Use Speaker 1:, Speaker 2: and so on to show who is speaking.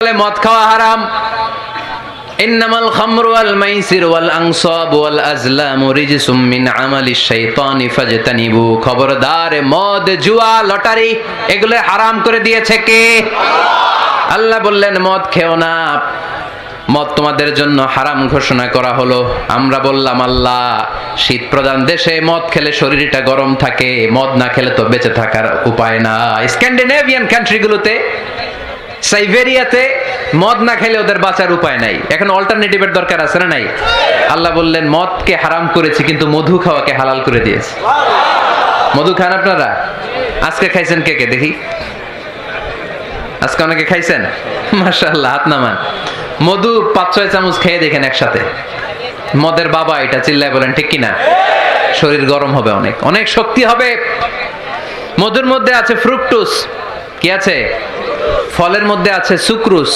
Speaker 1: মদ খাওয়া হারাম। ইন্নামাল খামরু ওয়াল মাইসির ওয়াল আনসাব ওয়াল আজলামু রিজসুম মিন আমালিশ শাইতানি ফাজতানিবু। খবরদার, মদ, জুয়া, লটারি এগুলো হারাম করে দিয়েছে কে? আল্লাহ বললেন মদ খেও না, মদ তোমাদের জন্য হারাম ঘোষণা করা হলো। আমরা বললাম আল্লাহ, শীত প্রধান দেশে মদ খেলে শরীরটা গরম থাকে, মদ না খেলে তো বেঁচে থাকার উপায় না। স্ক্যান্ডিনেভিয়ান কান্ট্রিগুলোতে, সাইবেরিয়াতে মদ না খেলে ওদের বাঁচার উপায় নাই। এখন অল্টারনেটিভের দরকার আছে না নাই? আল্লাহ বললেন মদকে হারাম করেছি, কিন্তু মধু খাওয়াকে হালাল করে দিয়েছি। মধু খান আপনারা? আজকে খাইছেন কে কে দেখি? আজকে অনেকে খাইছেন? মাশাআল্লাহ, হাত নামান। মধু 5-6 চামচ খেয়ে দেখেন একসাথে। মদের বাবা এটা, চিল্লায় বলেন ঠিক কিনা? শরীর গরম হবে, অনেক অনেক শক্তি হবে। মধুর মধ্যে আছে ফ্রুকটোজ। কি আছে? ফলের মধ্যে আছে সুক্রোজ।